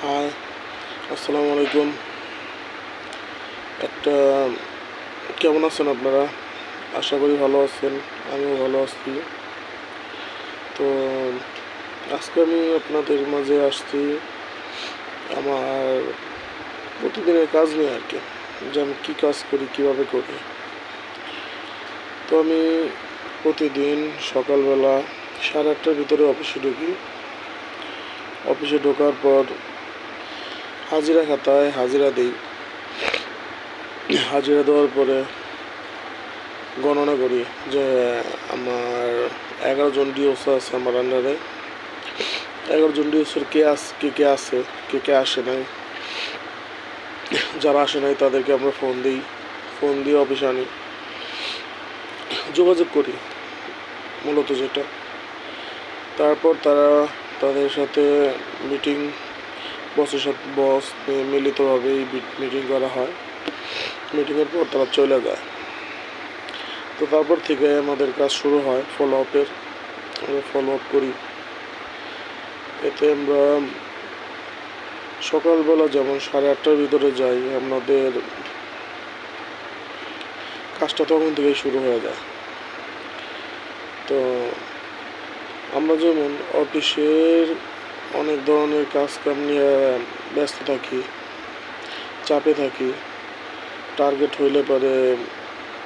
High, আসসালামু আলাইকুম। একটা কেমন আছেন আপনারা? আশা করি ভালো আছেন। আমিও ভালো আছি। তো আজকে আমি আপনাদের মাঝে আসছি আমার প্রতিদিনের কাজ নিয়ে আর কি, যে আমি কী কাজ করি, কীভাবে করি। তো আমি প্রতিদিন সকালবেলা 8:30টার ভিতরে অফিসে ঢুকি। অফিসে ঢোকার পর হাজিরা খাতায় হাজিরা দিই। হাজিরা দেওয়ার পরে গণনা করি যে আমার 11 জন ডিওস আছে আমার আন্ডারে। 11 জন ডিওসের কে কে আছে, কে কে আসে নাই। যারা আসে নাই তাদেরকে আমরা ফোন দিই, ফোন দিয়ে অফিসে আনি, যোগাযোগ করি মূলত যেটা। তারপর তাদের সাথে মিটিং, বস মিলিতভাবেই মিটিং করা হয়। মিটিংয়ের পর তারা চলে যায়। তো তারপর থেকে আমাদের কাজ শুরু হয় ফলো আপের। আমরা ফলো আপ করি। এতে আমরা সকালবেলা যেমন 8:30টার ভিতরে যাই, আমাদের কাজটা তখন থেকেই শুরু হয়ে যায়। তো আমরা যেমন অফিসের অনেক ধরনের কাজ কাম নিয়ে ব্যস্ত থাকি, চাপে থাকি। টার্গেট হইলে পরে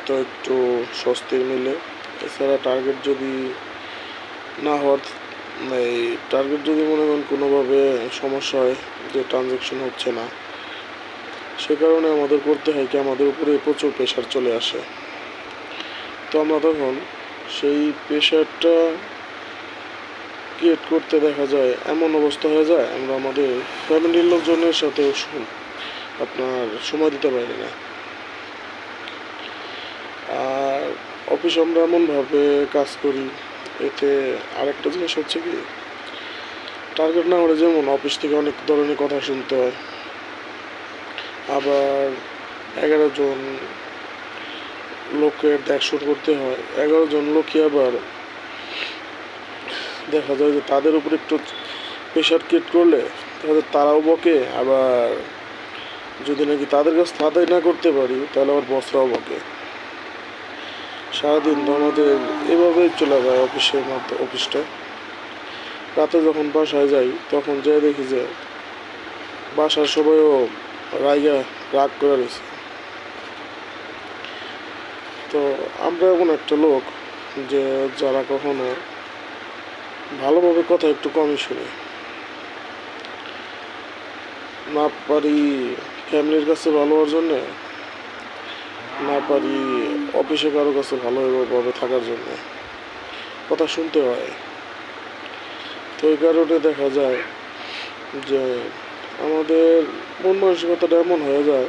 তো একটু স্বস্তির মিলে। এছাড়া টার্গেট যদি না হওয়ার এই টার্গেট যদি মনে করেন কোনোভাবে সমস্যা হয়, যে ট্রানজ্যাকশন হচ্ছে না, সে কারণে আমাদের করতে হয় কি, আমাদের উপরে প্রচুর প্রেশার চলে আসে। তো আমরা তখন সেই প্রেশারটা ক্রিয়েট করতে দেখা যায় এমন অবস্থা হয়ে যায়, আমরা আমাদের ফ্যামিলির লোকজনের সাথেও আপনার সময় দিতে পারি না। আর অফিসে আমরা এমনভাবে কাজ করি, এতে আরেকটা জিনিস হচ্ছে কি, টার্গেট না হলে যেমন অফিস থেকে অনেক ধরনের কথা শুনতে হয়। আবার 11 জন লোকের দেখশন করতে হয়। 11 জন লোকই আবার দেখা যায় যে তাদের উপর একটু প্রেশার ক্রিয়েট করলে তারাও বকে। আবার যদি নাকি তাদের কাছে আদায় না করতে পারি, তাহলে আবার বসরাও বকে। সারাদিন তো আমাদের এভাবেই চলে যায় অফিসটা। রাতে যখন বাসায় যাই, তখন যেয়ে দেখি যে বাসার সবাইও রাগ করে রয়েছে। তো আমরা এমন একটা লোক যে যারা কখনো ভালোভাবে কথা একটু কমই শুনি, না পারি ফ্যামিলির কাছে ভালো হওয়ার জন্যে, না পারি অফিসে কারো কাছে ভালোভাবে থাকার জন্য কথা শুনতে হয়। তো এই কারণে দেখা যায় যে আমাদের মন মানসিকতাটা এমন হয়ে যায়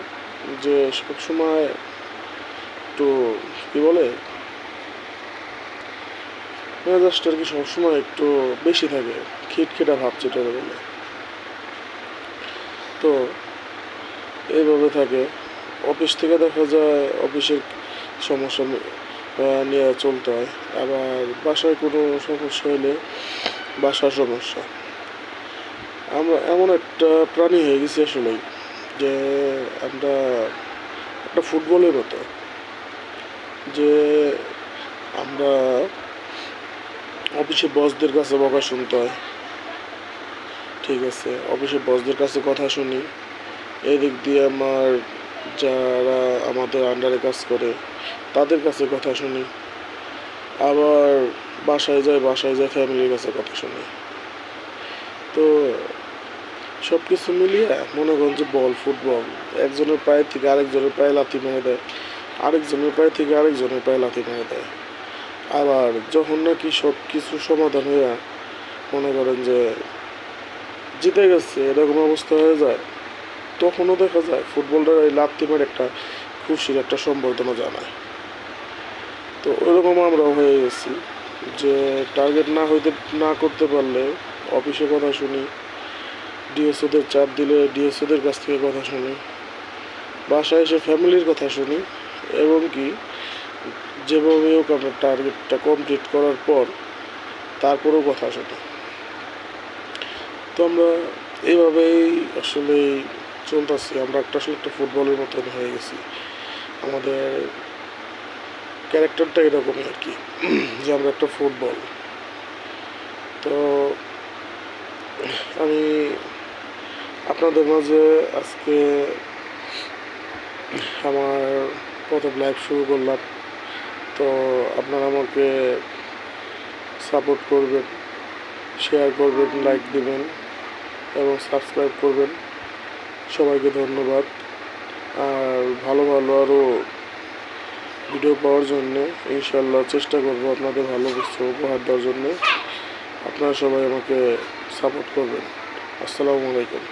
যে সবসময় একটু কী বলে, মেজাজটা আর কি সবসময় একটু বেশি থাকে, খিটখিটা ভাব যেটা বলে। তো এইভাবে থাকে। অফিস থেকে দেখা যায় অফিসের সমস্যা নিয়ে চলতে হয়। আবার বাসায় কোনো সমস্যা হলে বাসার সমস্যা। আমরা এমন একটা প্রাণী হয়ে গেছি আসলে, যে আমরা একটা ফুটবলের মতো, যে আমরা অফিসে বসদের কাছে বকা শুনতে হয়, ঠিক আছে, অফিসে বসদের কাছে কথা শুনি। এদিক দিয়ে আমার যারা আমাদের আন্ডারে কাজ করে তাদের কাছে কথা শুনি। আবার বাসায় যায় ফ্যামিলির কাছে কথা শুনি। তো সব কিছু মিলিয়ে মনে করেন যে ফুটবল একজনের পায়ে থেকে আরেকজনের পায়ে লাথি মেরে দেয়, আরেকজনের পায়ে থেকে আরেকজনের পায়ে লাথি মেরে দেয়। আবার যখন নাকি সব কিছু সমাধান হয়ে মনে করেন যে জিতে গেছে এরকম অবস্থা হয়ে যায়, তখনও দেখা যায় ফুটবলটার এই লাথি মেরে একটা খুশির একটা সম্বর্ধনা জানায়। তো ওইরকম আমরাও হয়ে গেছি, যে টার্গেট না করতে পারলে অফিসে কথা শুনি, ডিএসওদের চাপ দিলে ডিএসওদের কাছ থেকে কথা শুনি, বাসায় এসে ফ্যামিলির কথা শুনি, এবং কি যেভাবে হোক আমরা টার্গেটটা কমপ্লিট করার পর তারপরেও কথা শুনি। তো আমরা এইভাবেই আসলে চলতেছি। আমরা আসলে একটা ফুটবলের মতন হয়ে গেছি। আমাদের ক্যারেক্টারটা এরকমই আর কি, যে আমরা একটা ফুটবল। তো আমি আপনাদের মাঝে আজকে আমার প্রথম লাইভ শুরু করলাম। তো আপনারা আমাকে সাপোর্ট করবেন, শেয়ার করবেন, লাইক দিবেন এবং সাবস্ক্রাইব করবেন। সবাইকে ধন্যবাদ। আর ভালো ভালো আরও ভিডিও পাওয়ার জন্যে ইনশাল্লাহ চেষ্টা করব আপনাদের ভালো কিছু উপহার দেওয়ার জন্যে। আপনারা সবাই আমাকে সাপোর্ট করবেন। আসসালামু আলাইকুম।